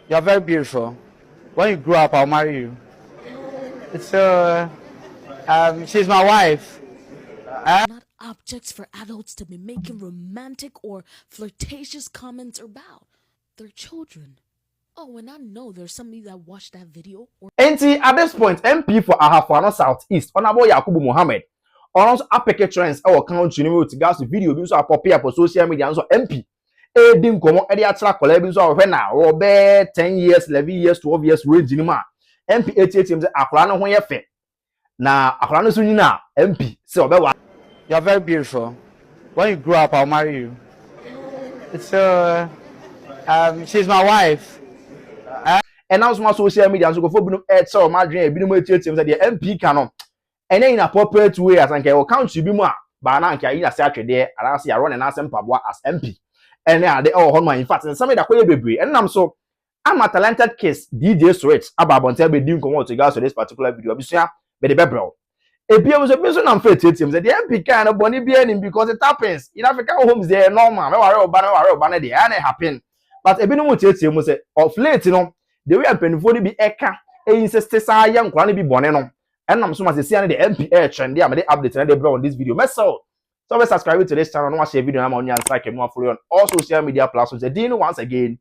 You're very beautiful. When you grow up, I'll marry you. So, she's my wife. Not objects for adults to be making romantic or flirtatious comments about. They're children. Oh, and I know there's somebody that watched that video. At this point, MP for Ahafano Southeast, Honorable Yakubu Mohammed, also apeke trends our country with gas video bi so apop up for social media so MP di nkomo e dey atra kola bi so ohwe na wo be 10 years 11 years 12 years range ni ma MP 88 say akora no ho ye fe na akora no so nyina MP say obewa. You're very beautiful. When you grow up, I'll marry you. So, she's my wife. And now some social media so go for binum e tell ma dwen e binum 88 say the MP canon and in appropriate way as anke o country bi mu a ba na anke ayi ase atwede ara se ya run na asem paboa as MP and they all honor in fact some that koye bebre and nam so I'm a talented case DJ Switch aba Abrantie be din komo to gas for this particular video abusua be the bebro e bia we so nam fa tietiem say the MP can no boni bia nim because it happens in African homes there normal me ware oba na dey and it happen but e bi no mo tietiem say of late no the way penifo ni bi eka e insist say ya nkwa na bi bone no and I'm so much see the MP trend there. I'm update and they brought on this video. So subscribe to this channel. No share video. I'm on your site. I'm follow on all social media platforms. Then once again,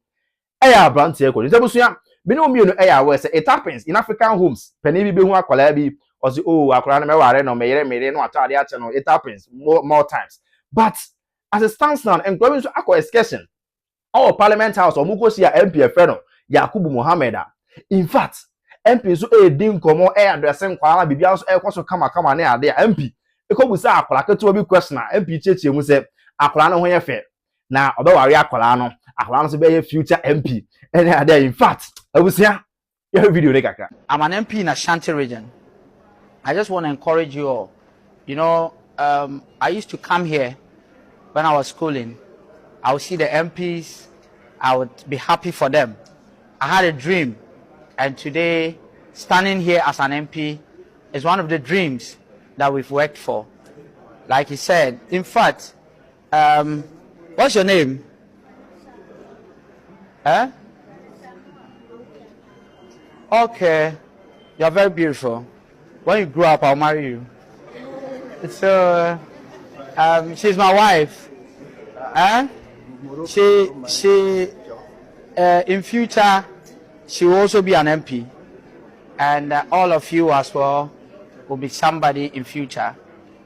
Abrantie ko. Nse busuya, bi no mienu we say it happens in African homes. Penny bi hu akwala bi or say oh akwala na me ware no me yere no atade ache no. It happens more times. But as it stands now, and going to akwa excursion, our Parliament House or muko see MP friend Yakubu Mohammed. In fact, MP so din komo addressing kwala bibia so ekwoso kama na ade MP ekobusa akwala keto bi question MP chechie mu se akwala no ho ye fe na obeware akwala no so be ye future MP and ade in fact abusia your video ne kaka. I'm an MP in Ashanti region. I just want to encourage you all. You know, I used to come here when I was schooling. I would see the MPs. I would be happy for them. I had a dream. And today, standing here as an MP is one of the dreams that we've worked for. Like he said, in fact, what's your name? Huh? Okay, you're very beautiful. When you grow up, I'll marry you. So, she's my wife. Huh? She, in future, she will also be an MP, and all of you as well will be somebody in future.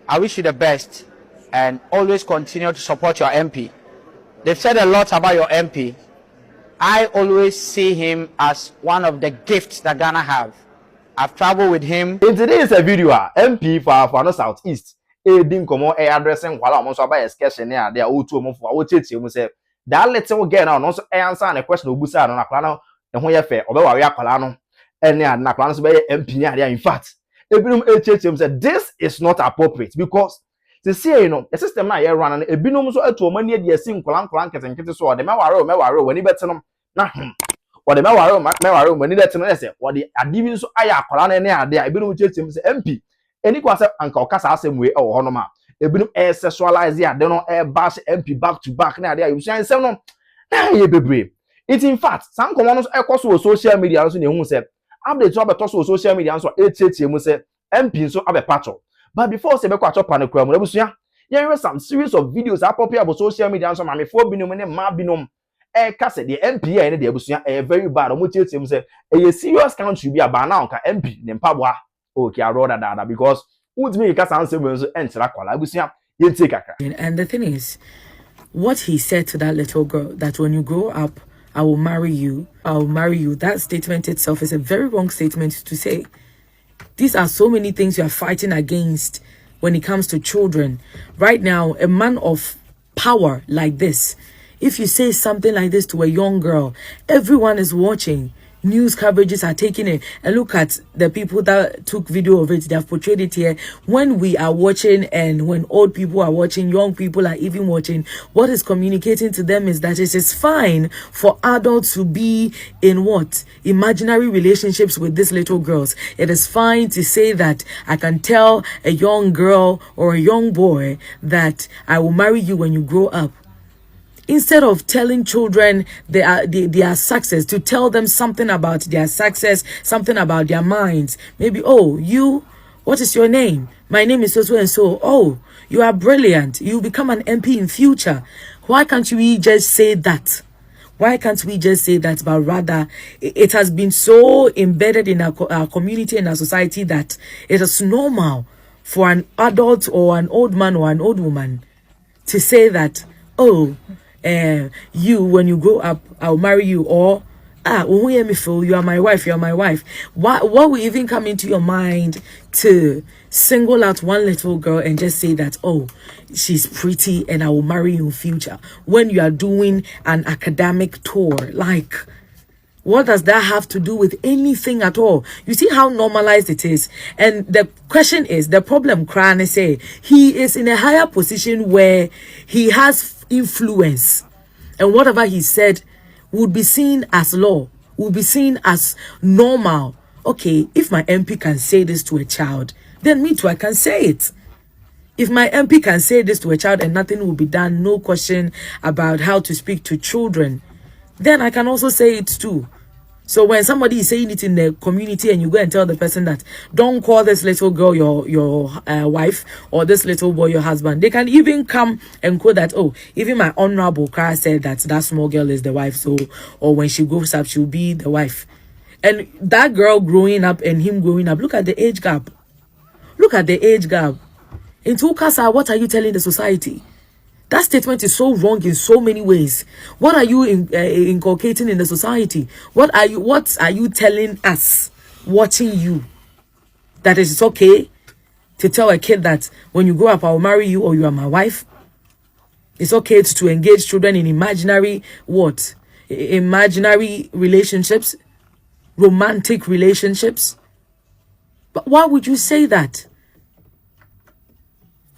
I wish you the best, and always continue to support your MP. They've said a lot about your MP. I always see him as one of the gifts that Ghana have. I've traveled with him. In today's video, MP for Afano Southeast, din komo addressing while I'm also about excursion there. They are all two for our church. You say that little girl now also answer a question of Busa on a plan. And when you fair, although we are Colano, and na plans by MP in fact, Ebinum HHM said this is not appropriate because to say you know the system now here run and Ebinum so to money the sing clan and get so the mewaro when you better them na or the mewaro when you let them say what the adivin so aya Colana near there Ebinum HHM say MP any kwase anka okasa same way or honoma Ebinum sexualize there they no bash MP back to back na there you say no na ye bebre. It in fact, some commoners echo social media also near say, update to about social media so 88 mu say MP so abe patcho. But before say be kwa chop and kram rebusia, there is some series of videos that pop up on social media so mame for binum ne ma binum ka say the MP and the ebusia very bad. Omo tietie mu say a serious country be aba na nka MP ne mpaboa. Okay, I rather that because would me ka san say we so entra kwala ebusia ye take kakra. And the thing is, what he said to that little girl, that when you grow up I will marry you. That statement itself is a very wrong statement to say. These are so many things you are fighting against when it comes to children. Right now, a man of power like this, if you say something like this to a young girl, everyone is watching. News coverages are taking it, and look at the people that took video of it. They have portrayed it here. When we are watching, and when old people are watching, young people are even watching, what is communicating to them is that it is fine for adults to be in what? Imaginary relationships with these little girls. It is fine to say that I can tell a young girl or a young boy that I will marry you when you grow up. Instead of telling children their success, to tell them something about their success, something about their minds. Maybe, oh, you, what is your name? My name is so and so. Oh, you are brilliant. You'll become an MP in future. Why can't we just say that? Why can't we just say that? But rather, it has been so embedded in our community and our society that it is normal for an adult or an old man or an old woman to say that, oh, you, when you grow up, I'll marry you, or you are my wife, you are my wife. What will even come into your mind to single out one little girl and just say that, oh, she's pretty and I will marry you in future, when you are doing an academic tour? Like, what does that have to do with anything at all? You see how normalized it is. And the question is, the problem, Krane say, he is in a higher position where he has influence, and whatever he said would be seen as law, would be seen as normal. Okay, if my MP can say this to a child, then me too, I can say it. If my MP can say this to a child and nothing will be done, no question about how to speak to children, then I can also say it too. So when somebody is saying it in the community and you go and tell the person that, don't call this little girl your wife, or this little boy your husband, they can even come and quote that, oh, even my honorable car said that small girl is the wife, so, or when she grows up, she'll be the wife. And that girl growing up and him growing up, look at the age gap. Look at the age gap. In Tukasa, what are you telling the society? That statement is so wrong in so many ways. What are you inculcating in the society? What are you telling us, watching you, that it's okay to tell a kid that when you grow up, I'll marry you, or you are my wife? It's okay to engage children in imaginary relationships, romantic relationships. But why would you say that?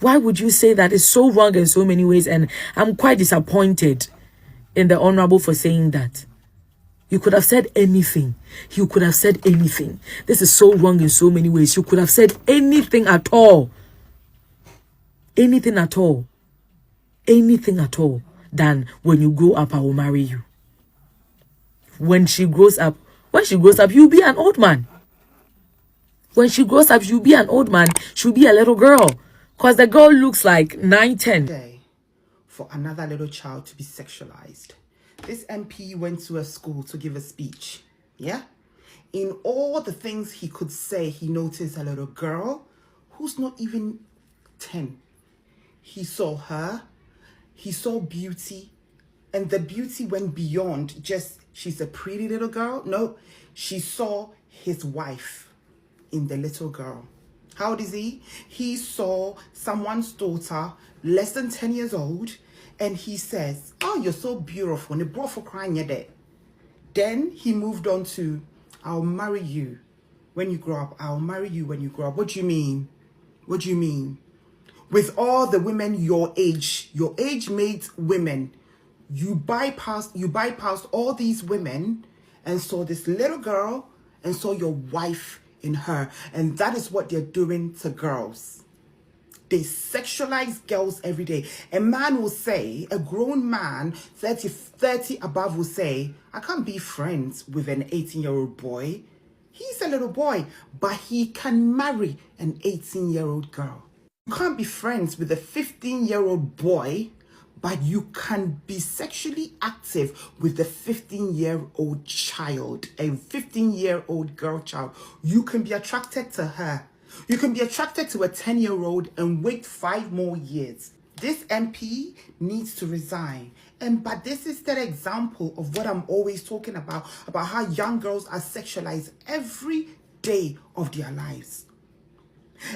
Why would you say that? It's so wrong in so many ways, and I'm quite disappointed in the honorable for saying that. You could have said anything. You could have said anything. This is so wrong in so many ways. You could have said anything at all. Anything at all. Anything at all than, when you grow up, I will marry you. When she grows up, you'll be an old man. When she grows up, she'll be an old man. She'll be a little girl. Because the girl looks like 9, 10. Day for another little child to be sexualized. This MP went to a school to give a speech. Yeah? In all the things he could say, he noticed a little girl who's not even 10. He saw her. He saw beauty. And the beauty went beyond just, she's a pretty little girl. No, she saw his wife in the little girl. How old is he? He saw someone's daughter, less than 10 years old, and he says, oh, you're so beautiful. And brought for crying your day. Then he moved on to, I'll marry you when you grow up. I'll marry you when you grow up. What do you mean? What do you mean? With all the women your age-mate women, you bypassed all these women and saw this little girl and saw your wife in her. And that is what they're doing to girls. They sexualize girls every day. A man will say, a grown man, 30 above will say, I can't be friends with an 18-year-old boy. He's a little boy, but he can marry an 18-year-old girl. You can't be friends with a 15-year-old boy, but you can be sexually active with a 15-year-old child, a 15-year-old girl child. You can be attracted to her. You can be attracted to a 10-year-old and wait 5 more years. This MP needs to resign. But this is the example of what I'm always talking about how young girls are sexualized every day of their lives.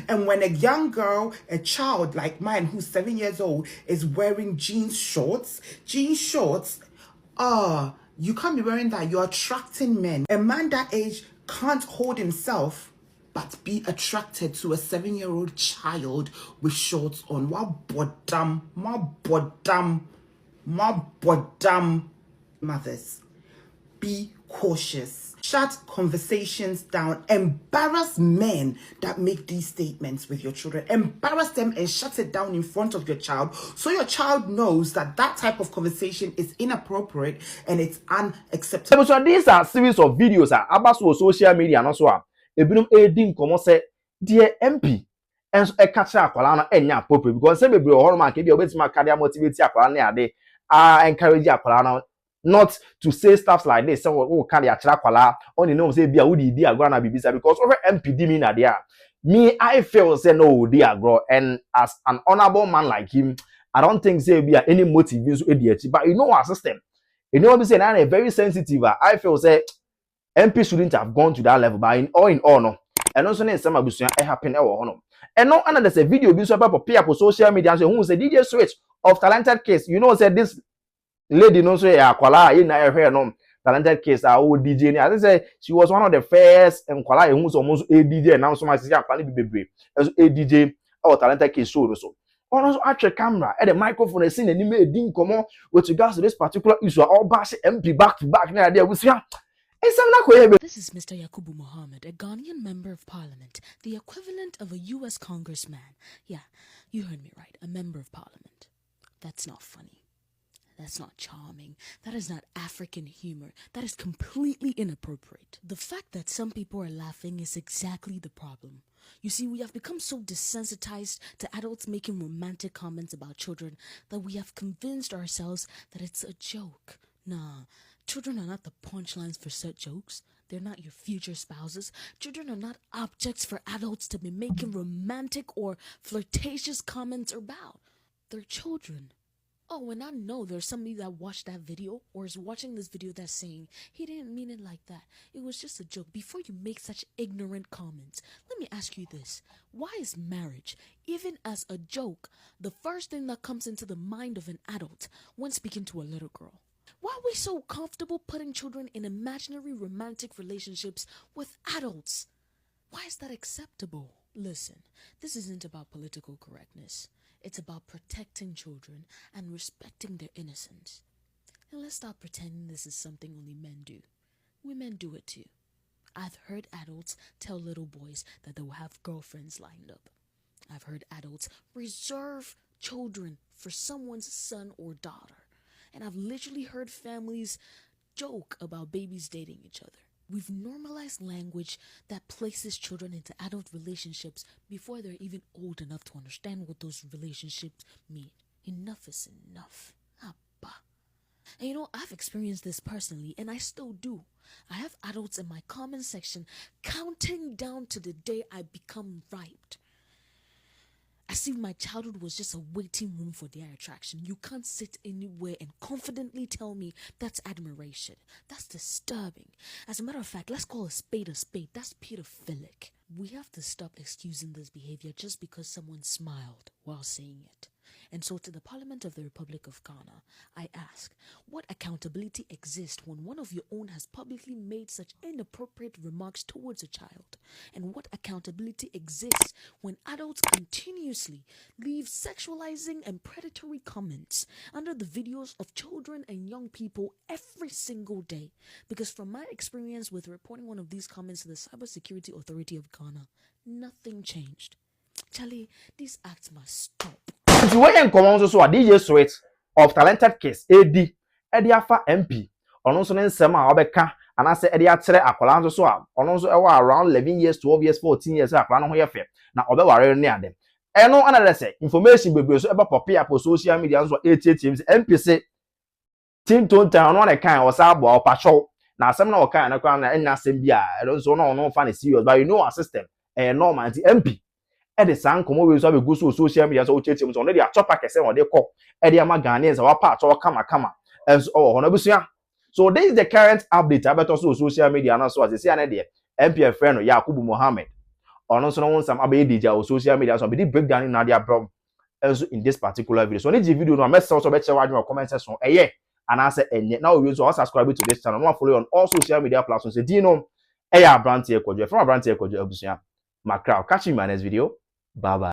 And when a young girl, a child like mine who's 7 years old, is wearing jean shorts, you can't be wearing that. You're attracting men. A man that age can't hold himself but be attracted to a 7-year-old child with shorts on. My bodam. Mothers, be cautious. Shut conversations down. Embarrass men that make these statements with your children. Embarrass them and shut it down in front of your child so your child knows that that type of conversation is inappropriate and it's unacceptable. So these are series of videos about social media and also ebinum edin komo say dear MP and so e catch akwala no enya appropriate because say bebre ohoro man ke bi obetima cardia motivate akwala na ade encourage akwala no not to say stuff like this. So, oh, can you akwala only know say be a woody dear grana bibisa because over MPD me na there. Me, I feel say no dear grow, and as an honorable man like him, I don't think say be any motive idiot. But you know our system. You know what I'm saying? I'm very sensitive. I feel say MP shouldn't have gone to that level, but in all no. And also in some abusuan it happen and no and there's a video being so about people social media so who say DJ Switch of Talented Case. You know said this lady no say akwala in na ehwe no Talented Case old DJ as I say she was one of the first akwala who was almost a DJ now so much say akwala be bebre as a DJ or Talented Case show so also actual camera and the microphone is seen and made din come with regards to this particular issue all bash MP back to back now there we see. This is Mr. Yakubu Mohammed, a Ghanaian member of parliament, the equivalent of a U.S. congressman. Yeah, you heard me right, a member of parliament. That's not funny. That's not charming. That is not African humor. That is completely inappropriate. The fact that some people are laughing is exactly the problem. You see, we have become so desensitized to adults making romantic comments about children that we have convinced ourselves that it's a joke. Nah, children are not the punchlines for such jokes. They're not your future spouses. Children are not objects for adults to be making romantic or flirtatious comments about. They're children. Oh, and I know there's somebody that watched that video or is watching this video that's saying, he didn't mean it like that. It was just a joke. Before you make such ignorant comments, let me ask you this. Why is marriage, even as a joke, the first thing that comes into the mind of an adult when speaking to a little girl? Why are we so comfortable putting children in imaginary romantic relationships with adults? Why is that acceptable? Listen, this isn't about political correctness. It's about protecting children and respecting their innocence. And let's stop pretending this is something only men do. Women do it too. I've heard adults tell little boys that they will have girlfriends lined up. I've heard adults reserve children for someone's son or daughter. And I've literally heard families joke about babies dating each other. We've normalized language that places children into adult relationships before they're even old enough to understand what those relationships mean. Enough is enough. Abba. And you know, I've experienced this personally, and I still do. I have adults in my comment section counting down to the day I become ripe. As if my childhood was just a waiting room for their attraction. You can't sit anywhere and confidently tell me that's admiration. That's disturbing. As a matter of fact, let's call a spade a spade. That's pedophilic. We have to stop excusing this behavior just because someone smiled while saying it. And so to the Parliament of the Republic of Ghana, I ask, what accountability exists when one of your own has publicly made such inappropriate remarks towards a child? And what accountability exists when adults continuously leave sexualizing and predatory comments under the videos of children and young people every single day? Because from my experience with reporting one of these comments to the Cybersecurity Authority of Ghana, nothing changed. Charlie, these acts must stop. So when come so DJ Switch of Talented Case AD Ediafa MP ono so nsem a obeka anase edi akyere akwala nso so a ono so ewa around 11 years 12 years 14 years akwala no ho yefe na obeware ne ade eno another say information bebre so eba pop up social media nso etietim MP say team tonta ono na kan o sa abo opacho na asem na o kan na kwa na enya asem bia so no ono fa na serious but you know our system normal anti MP e de san komo we so be go social media so chetim so no dey atopa kese won dey call e dey ama Ghanaians wa pa ato kama as oh hono busua. So this is the current update about social media na so as say na dey MPF friend Yakubu Mohammed ono so no won sam abaye DJ o social media so be the breakdown na dey abroad also in this particular video. So need the video no message so be share wadwe comment section eye and answer enye now we so subscribe to this channel no follow on all social media platforms. Say no Abrantie Kwadwo from Abrantie Kwadwo abusua. Macra, catch you in my next video. Bye bye.